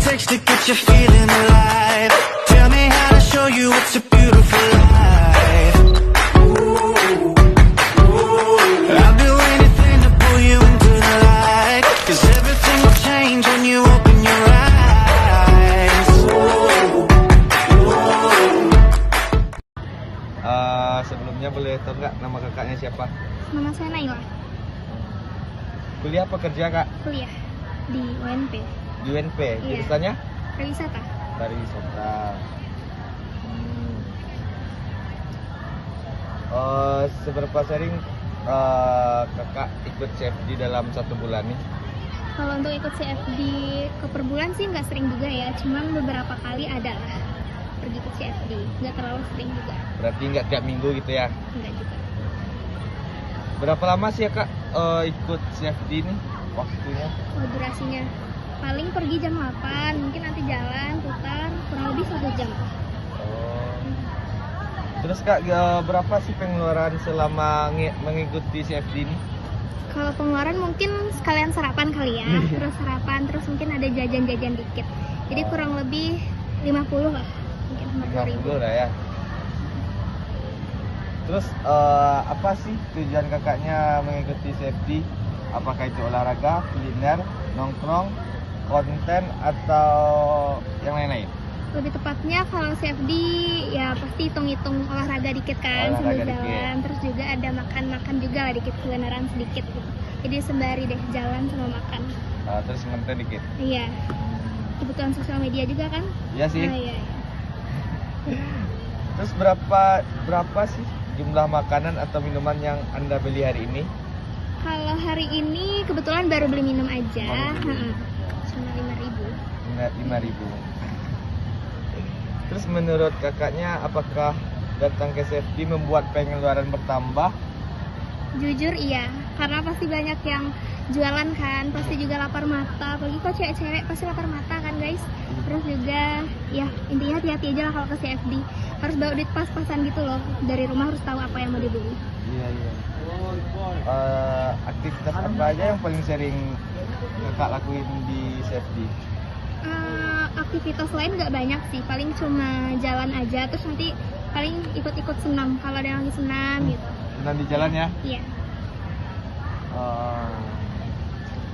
takes to get you feeling alive? Tell me how to show you it's a beautiful life. I'll do anything to pull you into the light, 'cause everything will change when you open your eyes. Sebelumnya boleh tahu nggak nama kakaknya siapa? Nama saya Naila, Kuliah apa kerja kak? kuliah di UNP, Di UNP, Iya. jurusannya? pariwisata. Pariwisata. Seberapa sering kakak ikut CFD dalam 1 bulan nih? Kalau untuk ikut CFD ke per bulan sih nggak sering juga ya, cuman beberapa kali ada lah pergi ke CFD, nggak terlalu sering juga, Berarti nggak tiap minggu gitu ya? nggak juga. Berapa lama sih ya kak ikut CFD nih waktunya? Durasinya paling pergi jam 8, mungkin nanti jalan putar kurang lebih 1 jam. Oh. Terus kak berapa sih pengeluaran selama mengikuti CFD ini? Kalau pengeluaran mungkin sekalian sarapan kali ya, terus sarapan, terus mungkin ada jajan-jajan dikit, jadi kurang lebih 50 lah, mungkin 50.000. 50 lah ya. Terus apa sih tujuan kakaknya mengikuti CFD? Apakah itu olahraga, kuliner, nongkrong, konten, atau yang lain-lain? Lebih tepatnya kalau CFD ya pasti hitung-hitung olahraga dikit kan sambil Olahraga jalan, terus juga ada makan-makan juga lah dikit, kulineran sedikit gitu. Jadi sembari deh jalan sama makan. Terus konten dikit. Iya, kebutuhan sosial media juga kan? Iya sih. Iya, iya. Terus berapa sih jumlah makanan atau minuman yang Anda beli hari ini? Kalau hari ini kebetulan baru beli minum aja, Baru beli. cuma 5.000. 5.000. Terus menurut kakaknya apakah datang ke CFD membuat pengeluaran bertambah? Jujur iya, karena pasti banyak yang jualan kan, pasti juga lapar mata, apalagi kok cewek-cewek pasti lapar mata kan guys. Terus juga ya intinya hati-hati aja lah kalau ke CFD, harus bawa duit pas-pasan gitu loh, dari rumah harus tahu apa yang mau dibeli. Iya. Aktivitas apa aja yang paling sering kakak lakuin di CFD? Aktivitas lain nggak banyak sih, paling cuma jalan aja, terus nanti paling ikut-ikut senam kalau ada yang lagi senam gitu. Senam di jalan ya? Iya.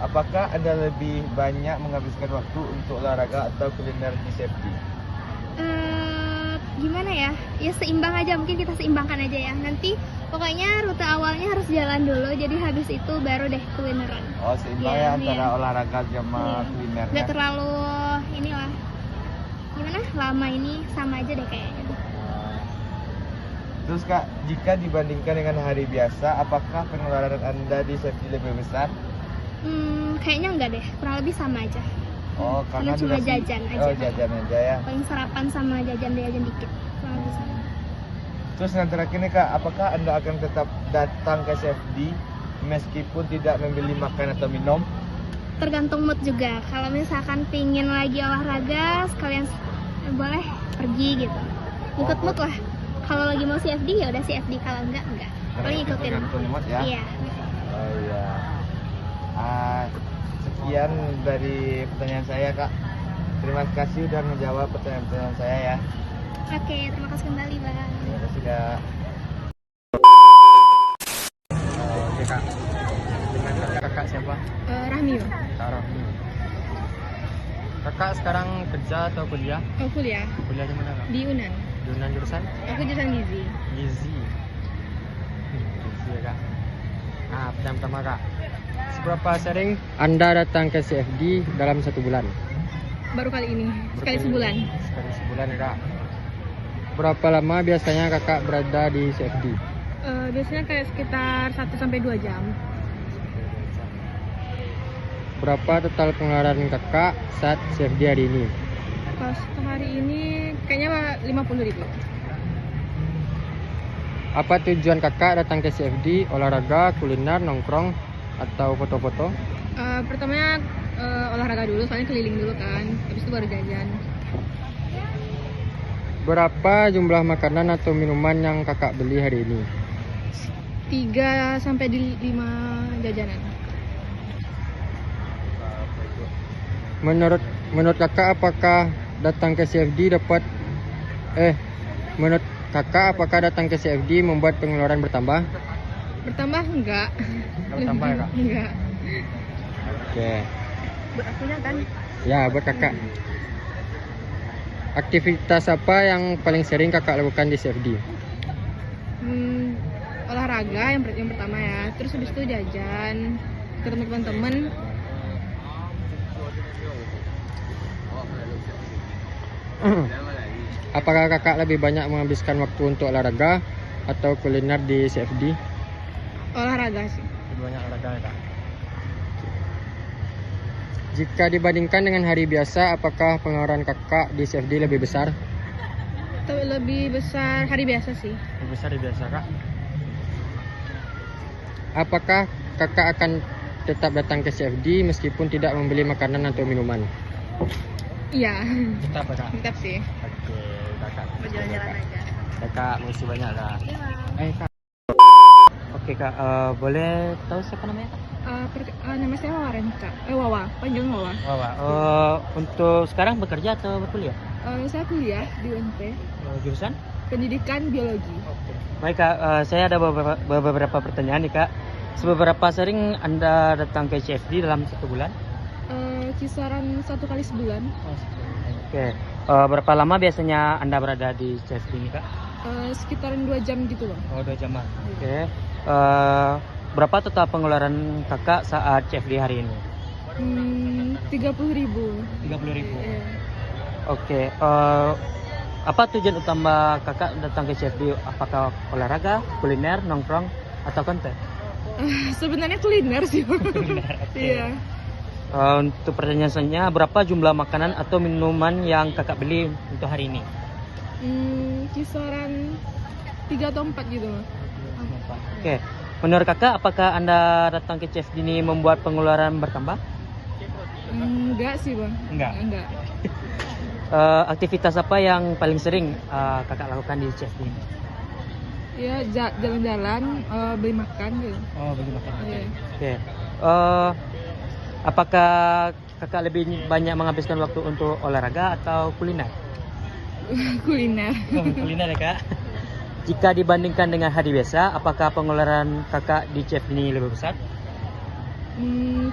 Apakah Anda lebih banyak menghabiskan waktu untuk olahraga atau kuliner di CFD? Gimana ya? Ya seimbang aja, mungkin kita seimbangkan aja ya. Nanti pokoknya rute awalnya harus jalan dulu, jadi habis itu baru deh kulineran. Oh, seimbang Iya, ya antara iya. olahraga sama Iya. kulinernya. Nggak terlalu inilah, gimana? Lama ini sama aja deh kayaknya. Terus kak, jika dibandingkan dengan hari biasa, apakah pengeluaran Anda di CFD lebih besar? Kayaknya enggak deh, kurang lebih sama aja. Oh, karena cuma durasi- jajan aja. Oh, jajan aja ya. Paling sarapan sama jajan-jajan dikit, kurang lebih sama. Terus yang terakhir nih kak, apakah Anda akan tetap datang ke CFD meskipun tidak membeli makan atau minum? Tergantung mood juga. Kalau misalkan pingin lagi olahraga, sekalian boleh pergi gitu. Ikut mood lah. Kalau lagi mau CFD ya udah CFD, kalau enggak. Paling ikutin. Tergantung mood ya. Iya. Oh iya. Sekian dari pertanyaan saya kak. Terima kasih udah menjawab pertanyaan-pertanyaan saya ya. Oke, terima kasih kembali Bang. Terima kasih kak. Oke kak. Dengan kakak siapa? Rahmiu. Kak Rahmi. Kakak sekarang kerja atau kuliah? Oh, kuliah Kuliah di mana kak? di UNAN. Jurusan jurusan? Aku jurusan gizi. Gizi. Gizi ya kak. Pertanyaan pertama kak. Seberapa sering Anda datang ke CFD dalam 1 bulan? Baru kali ini, sekali sebulan. Sekali sebulan ya kak. Berapa lama biasanya kakak berada di CFD? Biasanya kayak sekitar 1-2 jam. Berapa total pengeluaran kakak saat CFD hari ini? Pas hari ini kayaknya 50.000. Apa tujuan kakak datang ke CFD? Olahraga, kuliner, nongkrong, atau foto-foto? Pertamanya olahraga dulu, soalnya keliling dulu kan, habis itu baru jajan. Berapa jumlah makanan atau minuman yang kakak beli hari ini? 3-5 jajanan. Menurut Menurut kakak apakah datang ke CFD menurut kakak apakah datang ke CFD membuat pengeluaran bertambah? Bertambah enggak? Bertambah ya kak? Enggak. Oke. Buat akunya kan? Ya, buat kakak. Aktivitas apa yang paling sering kakak lakukan di CFD? Olahraga yang pertama ya. Terus habis itu jajan, ketemu teman-teman. Apakah kakak lebih banyak menghabiskan waktu untuk olahraga atau kuliner di CFD? Olahraga sih. Lebih banyak olahraga ya kak. Jika dibandingkan dengan hari biasa, apakah pengeluaran kakak di CFD lebih besar? Tapi lebih besar hari biasa sih. Lebih besar dari biasa kak. Apakah kakak akan tetap datang ke CFD meskipun tidak membeli makanan atau minuman? Iya. Tetap kak. Tetap sih. Oke kakak. Berjalan-jalan aja. Kakak mesti banyak kak. Kak. Oke kak, boleh tahu siapa namanya kak? Nama saya Wawa Renca. Wawa, panjang Wawa. Untuk sekarang bekerja atau berkuliah? Saya kuliah di UNP, Jurusan? pendidikan biologi. Baik kak, saya ada beberapa pertanyaan nih kak. Seberapa sering anda datang ke CFD dalam 1 bulan? Kisaran 1 kali sebulan. Oke, berapa lama biasanya anda berada di CFD ini kak? Sekitaran 2 jam gitu loh. Oh 2 jam. Oke, berapa total pengeluaran kakak saat CFD hari ini? 30.000. 30.000. Iya. Oke, apa tujuan utama kakak datang ke CFD? Apakah olahraga, kuliner, nongkrong, atau konten? Sebenarnya kuliner sih. Iya. Untuk pertanyaan selanjutnya, berapa jumlah makanan atau minuman yang kakak beli untuk hari ini? Kisaran 3 atau 4 gitu. Oke, menurut kakak apakah anda datang ke CFD ini membuat pengeluaran bertambah? Enggak sih bang. Enggak. Aktivitas apa yang paling sering kakak lakukan di CFD ini? Ya jalan-jalan, beli makan gitu. Oh, beli makan. Iya. Oke. Apakah kakak lebih banyak menghabiskan waktu untuk olahraga atau kuliner? Kuliner. Kuliner ya kak. Jika dibandingkan dengan hari biasa, apakah pengeluaran kakak di CFD ini lebih besar?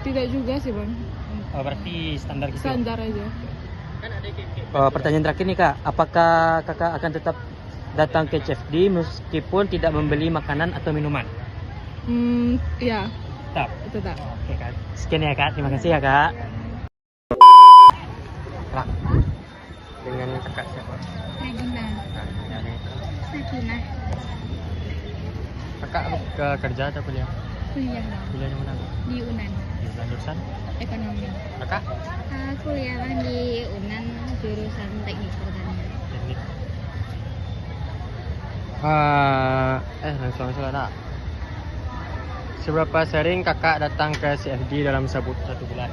Tidak juga sih bang. Oh, berarti standar gitu. Standar aja. Pertanyaan terakhir nih kak, apakah kakak akan tetap datang ke CFD meskipun tidak membeli makanan atau minuman? Ya. Tetap. Tetap. Oke kak, sekian ya kak, terima kasih ya kak. Kak, dengan kakak siapa? Regina, Sakinah, Kakak ke kerja atau kuliah? kuliah dong Kuliah di mana? di UNAN, Jurusan? ekonomi. Kakak? Kuliah bang di UNAN jurusan teknik pertanian. Teknik. Langsung kak. Seberapa sering kakak datang ke CFD dalam 1 bulan?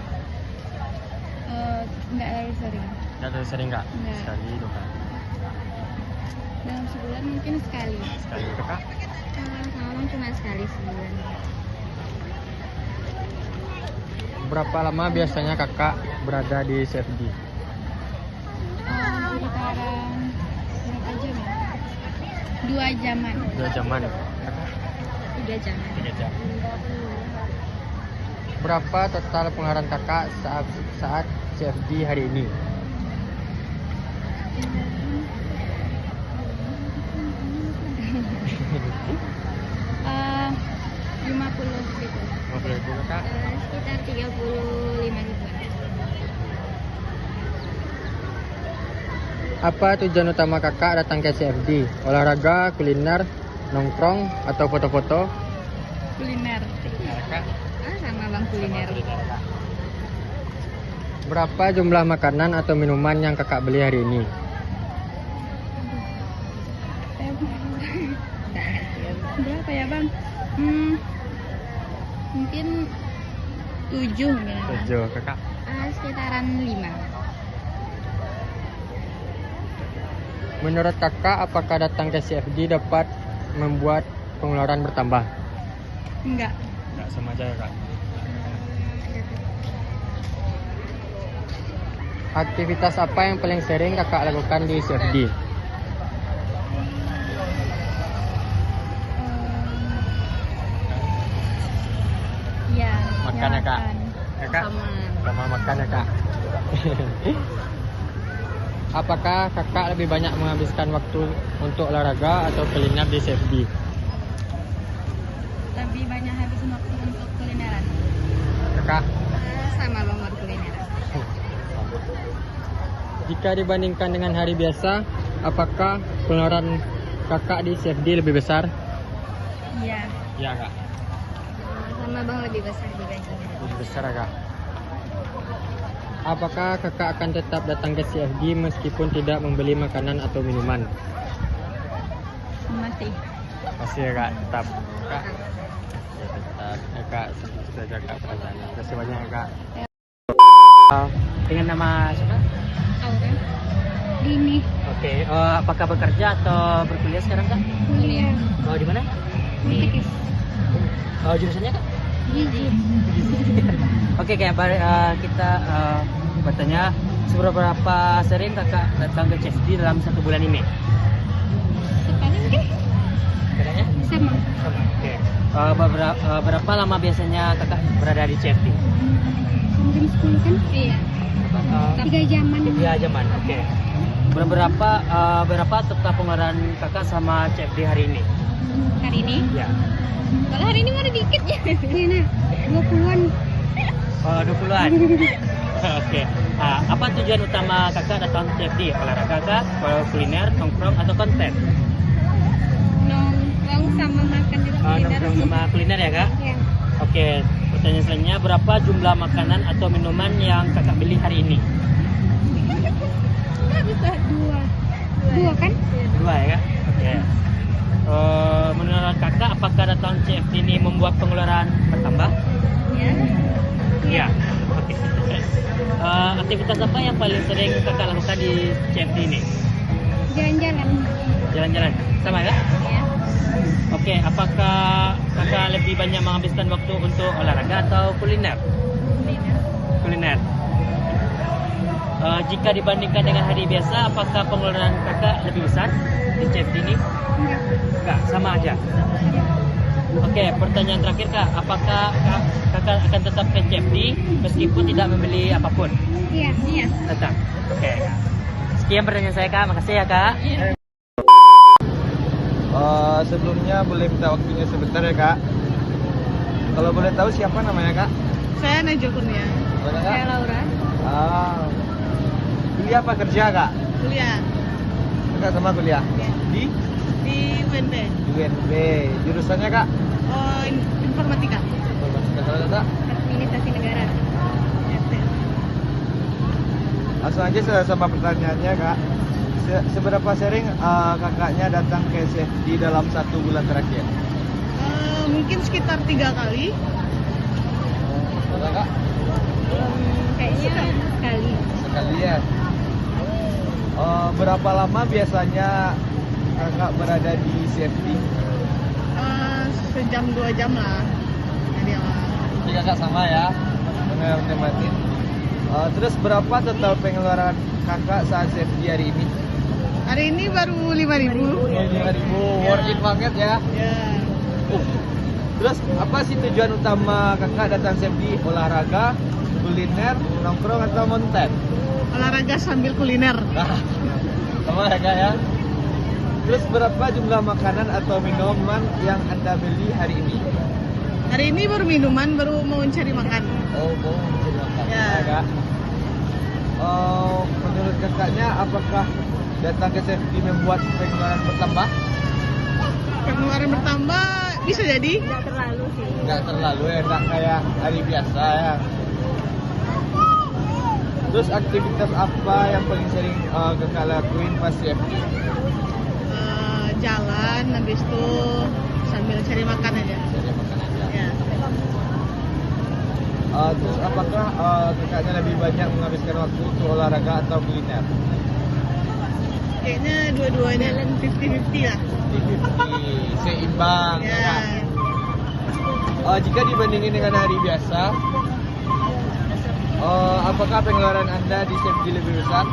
Nggak terlalu sering. Nggak terlalu sering kak? Nggak. Sekali dong kak. Dalam sebulan mungkin sekali. Sekali kakak? Sama bang cuma sekali sebulan. Berapa lama biasanya kakak berada di CFD? Sekitaran berapa jam ya? 2 jaman. 2 jaman. 3 jaman. 3 jam. Berapa total pengeluaran kakak saat CFD hari ini? Eh, 50 gitu. 50.000 kakak? Sekitar 35 ribuan. Apa tujuan utama kakak datang ke CFD? Olahraga, kuliner, nongkrong, atau foto-foto? Kuliner. Kakak? Sama bang kuliner. Berapa jumlah makanan atau minuman yang kakak beli hari ini? Berapa ya bang? Mungkin 7 mungkin. 7 kakak. Sekitaran 5. Menurut kakak, apakah datang ke CFD dapat membuat pengeluaran bertambah? Enggak. Enggak, sama aja ya kak. Aktivitas apa yang paling sering kakak lakukan di CFD? Ya, Makan ya kak? Kakak? Sama makan ya kak? Apakah kakak lebih banyak menghabiskan waktu untuk olahraga atau kuliner di CFD? Lebih banyak habisin waktu untuk kulineran. Kakak? Sama banget kulineran. Jika dibandingkan dengan hari biasa, apakah pengeluaran kakak di CFD lebih besar? Iya. Iya kak. Sama bang lebih besar dibandingkan. Lebih besar kak. Apakah kakak akan tetap datang ke CFD meskipun tidak membeli makanan atau minuman? Masih. Pasti ya kak, tetap kak. Ya, tetap ya kak, sudah jaga perasaan. Terima kasih banyak ya kak. Dengan nama siapa? Aurel. Dini. Oke, apakah bekerja atau berkuliah sekarang kak? Kuliah. Oh di mana? Politekis. Jurusannya kak? Gizi. Oke, kita bertanya seberapa sering kakak datang ke CFD dalam 1 bulan ini? Sekarang deh. Katanya? Sama. Sama. Oke. Berapa lama biasanya kakak berada di CFD? Jam 10 kan? Iya. 3 jaman. 3 jaman. Oke. Berapa total pengeluaran kakak sama CFD hari ini? Hari ini? Ya. Kalau hari ini mana dikit ya? Iya nah, 20-an. 20-an. Oke. Apa tujuan utama kakak datang ke CFD? Olahraga kah? Kuliner, nongkrong atau konten? Nongkrong sama makan di kuliner. Nongkrong sama kuliner ya kak? Iya. Oke. Pertanyaan selanjutnya, berapa jumlah makanan atau minuman yang kakak beli hari ini? Bisa 2 kan? 2 ya kak? Oke. Menurut kakak, apakah datang CFD ini membuat pengeluaran bertambah? Iya. Iya. Oke. Aktivitas apa yang paling sering kakak lakukan di CFD ini? Jalan-jalan. Jalan-jalan. Sama ya? Iya. Oke. Apakah kakak lebih banyak menghabiskan waktu untuk olahraga atau kuliner? Kuliner. Jika dibandingkan dengan hari biasa, apakah pengeluaran kakak lebih besar di CFD ini? Enggak, sama aja. Oke, pertanyaan terakhir kak, apakah kakak akan tetap ke CFD meskipun tidak membeli apapun? Iya. Iya. Tetap. Oke. Sekian pertanyaan saya kak, makasih ya kak. Sebelumnya boleh minta waktunya sebentar ya kak. Kalau boleh tahu siapa namanya kak? Saya Najwa Kurnia. Boleh kak? Saya Laura. Kuliah apa kerja kak? Kuliah Kakak sama kuliah? Iya. Di di UNB. UNB. Jurusannya kak? Oh, informatika. Kalau kakak? Administrasi negara. Langsung aja sama pertanyaannya kak. Seberapa sering kakaknya datang ke CFD dalam 1 bulan terakhir? Mungkin sekitar 3 kali. Kakak? Kayaknya sekali. Sekali ya. Berapa lama biasanya kakak berada di CFD? Sejam 2 jam lah. Jadi Jadi kakak sama ya, menematin. Terus berapa total pengeluaran kakak saat CFD hari ini? hari ini baru 5.000. 5.000, worth it banget ya. Ya. Terus apa sih tujuan utama kakak datang CFD? Olahraga, kuliner, nongkrong atau konten? Olahraga sambil kuliner. Nah, sama ya kak ya. Terus berapa jumlah makanan atau minuman yang anda beli hari ini? Hari ini baru minuman, baru mau cari makan. Oh, makan. Ya. Kak. Menurut kakaknya apakah datang ke CFD membuat pengeluaran bertambah? Pengeluaran bertambah bisa jadi. Nggak terlalu ya, nggak kayak hari biasa ya. Terus aktivitas apa yang paling sering kakak lakuin pas CFD? Jalan, habis itu sambil cari makan aja. Cari makan aja. Ya. Terus apakah kakaknya lebih banyak menghabiskan waktu untuk olahraga atau kuliner? Kayaknya dua-duanya 50-50 lah. 50-50, seimbang. Ya. Jika dibandingin dengan hari biasa, Apakah pengeluaran Anda di CFD lebih besar?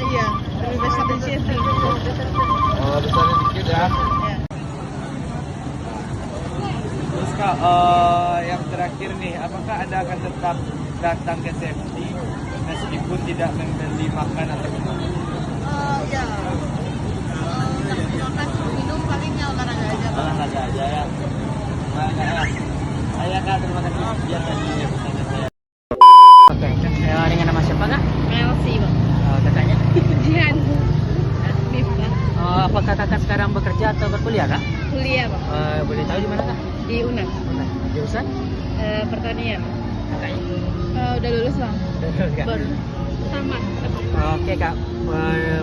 Iya, lebih besar dari CFD. Besarnya dikit ya. Terus Kak, yang terakhir nih, apakah Anda akan tetap datang ke CFD meskipun tidak membeli makan atau minum? Ya. Makan minum palingnya olahraga aja. Olahraga aja ya. Olahraga ya. Saya Kak, terima kasih sekian dari pertanyaan saya. Oke, dengan nama siapa kak? Melsi, Bang. Kakaknya? Jihan. Nifta. Apakah kakak sekarang bekerja atau berkuliah kak? Kuliah, Bang. Boleh tahu di mana kak? Di UNAS. Jurusan? Pertanian. Kakaknya? Udah lulus, Bang. Baru. Sama. Oke kak,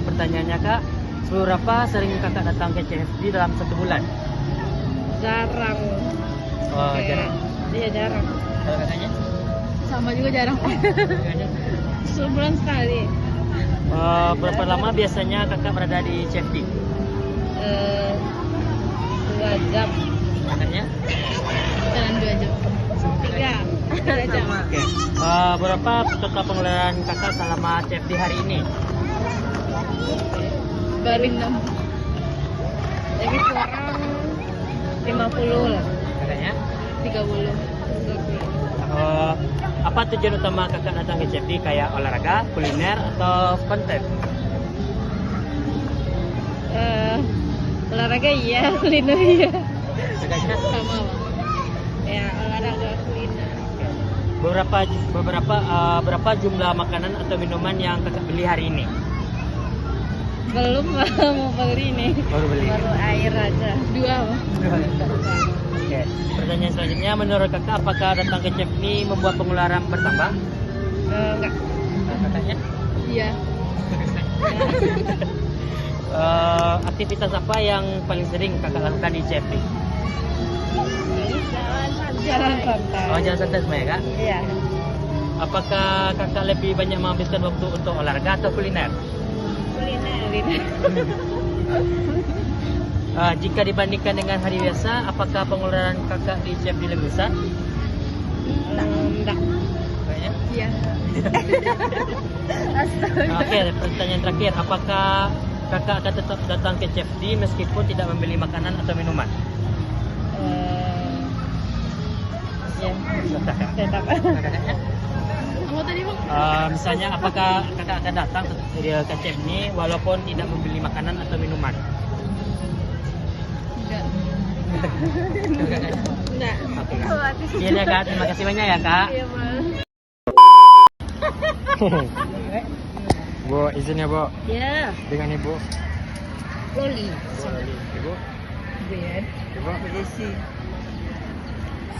pertanyaannya kak, seberapa sering kakak datang ke CFD dalam 1 bulan? Jarang. Jarang. Iya, jarang. Kalau kakaknya? Sama juga jarang. Sebulan sekali. Berapa lama biasanya kakak berada di CFD? 2 jam. Kakaknya? Jalan 2 jam. 3 jam. Oke. Berapa total pengeluaran kakak selama CFD hari ini? Baru 6. Jadi kurang 50 lah. Kakaknya? 30. Apa tujuan utama kakak datang ke CFD, kayak olahraga, kuliner, atau konten? Olahraga iya, kuliner iya. Kakaknya? Sama, Bang. Ya, olahraga kuliner. Berapa jumlah makanan atau minuman yang kakak beli hari ini? Belum mau beli ini. Baru beli. Baru air aja. 2, Bang. Oke. Pertanyaan selanjutnya, menurut kakak apakah datang ke CFD membuat pengeluaran bertambah? Enggak. Kakaknya? Iya. Aktivitas apa yang paling sering kakak lakukan di CFD? Jalan santai. Oh, jalan santai semua ya kak? Iya. Apakah kakak lebih banyak menghabiskan waktu untuk olahraga atau kuliner? Kuliner. Jika dibandingkan dengan hari biasa, apakah pengeluaran kakak di CFD lebih besar? Enggak. Kayaknya. Iya. Oke, pertanyaan terakhir, apakah kakak akan tetap datang ke CFD meskipun tidak membeli makanan atau minuman? Ya. Tetap. Kakaknya? Kamu tadi, Bang? Misalnya, apakah kakak akan datang ke CFD walaupun tidak membeli makanan atau minuman? Enggak. Kakaknya? Enggak. Oke, Kak. Sekian ya kak, terima kasih banyak ya kak. Iya, Bang. Bu, izin ya bu, Ya. dengan ibu. Loli. Ibu, Ben. ibu. Desi.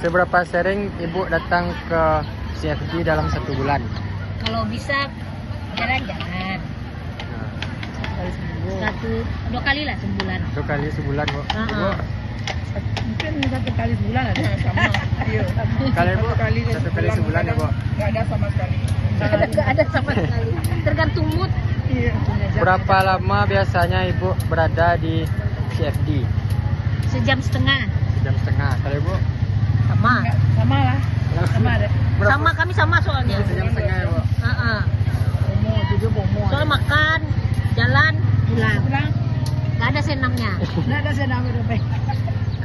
Seberapa sering ibu datang ke CFD dalam 1 bulan? Kalau bisa jalan-jalan dua kali lah sebulan. 2 kali sebulan bu. Ibu, Mungkin 1 kali sebulan ada. Sama. Iya. kali bu, 1 kali sebulan ya bu. Enggak ada sama sekali. Nggak ada sama sekali. Tergantung mood. Iya. Berapa lama biasanya ibu berada di CFD? 1,5 jam. 1,5 jam. Kalau ibu? Sama. Sama lah. Sama ada. Sama, kami sama soalnya. 1,5 jam ya bu. Bomo juga bomo. Soal makan, jalan, pulang. Pulang. Nggak ada senamnya. Enggak ada senang udah.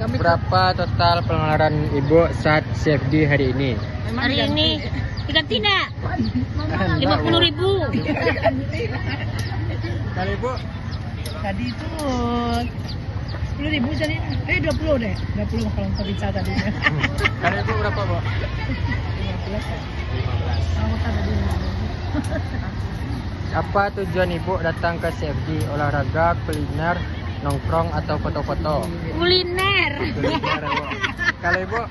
Kami Berapa total pengeluaran ibu saat CFD hari ini? hari ini diganti enggak? 50.000. Kalau ibu? Tadi itu 10.000 jadi 20 deh. 20 kalau tadi tadi. Kalau ibu berapa bu? 15. 15. Kamu tadi. Apa tujuan ibu datang ke CFD? Olahraga, kuliner, nongkrong, atau foto-foto? Kuliner. Kuliner bu. Kalau ibu?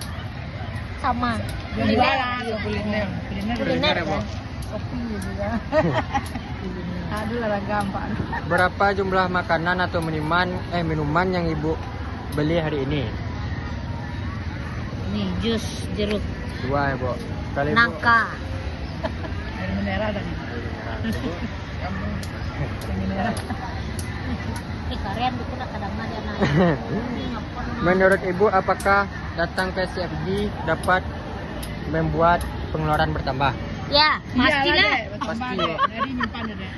Sama. Jualan kuliner. Kuliner ya bu. Kopi juga. Aduh lah gampang. Berapa jumlah makanan atau minuman yang ibu beli hari ini? Nih jus jeruk 2 ya bu. Kalau ibu? nangka. Air mineral tadi. Ibu? Air mineral. Kalian itu nak kadang dia naik. Menurut ibu, apakah datang ke CFD dapat membuat pengeluaran bertambah? Ya, pastilah. Pasti. Jadi nyimpan deh.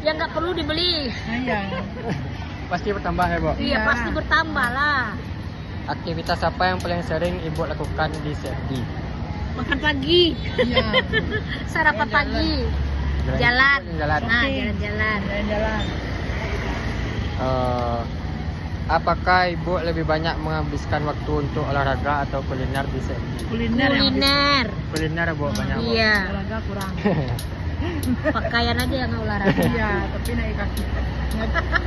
Yang nggak perlu dibeli. Iya. Pasti bertambah ya, Bu? Iya, pasti bertambah lah. Aktivitas apa yang paling sering Ibu lakukan di CFD? Makan pagi, Iya. sarapan pagi, jalan. Jalan. Nah, jalan-jalan. Jalan-jalan. Apakah Ibu lebih banyak menghabiskan waktu untuk olahraga atau kuliner di CFD? Kuliner. Kuliner. Kuliner, Bu, banyak, Bu. Iya, Olahraga kurang. pakaian aja yang olahraga. Iya, tapi naik kaki.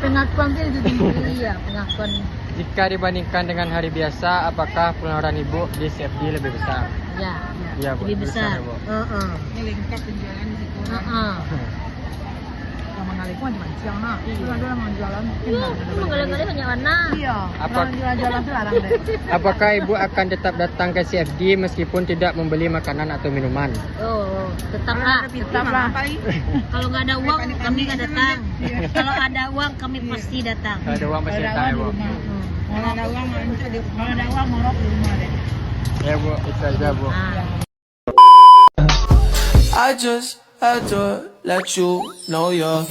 Pengakuan dia itu tinggi. Iya, pengakuan. Jika dibandingkan dengan hari biasa, apakah pengeluaran Ibu di CFD lebih besar? Ya, Iya, Bu. lebih besar. ya, Bu. Ini lengkap penjualan di situ. Sama kali pun cuma siang nah. Itu ada orang jualan mungkin. Iya, mengalir-ngalir banyak warna. Iya. Apa- Orang jualan tuh larang deh. Apakah Ibu akan tetap datang ke CFD meskipun tidak membeli makanan atau minuman? Oh, tetaplah. Tetaplah. Kalau nggak ada uang, kami nggak datang. Kalau ada uang, kami pasti datang. Kalau ada uang pasti datang, ya, Bu. Kalau ada uang, kalau ada uang ngorok di rumah deh. Ya, Bu, itu aja, Bu. Nah. I just had to let you know you're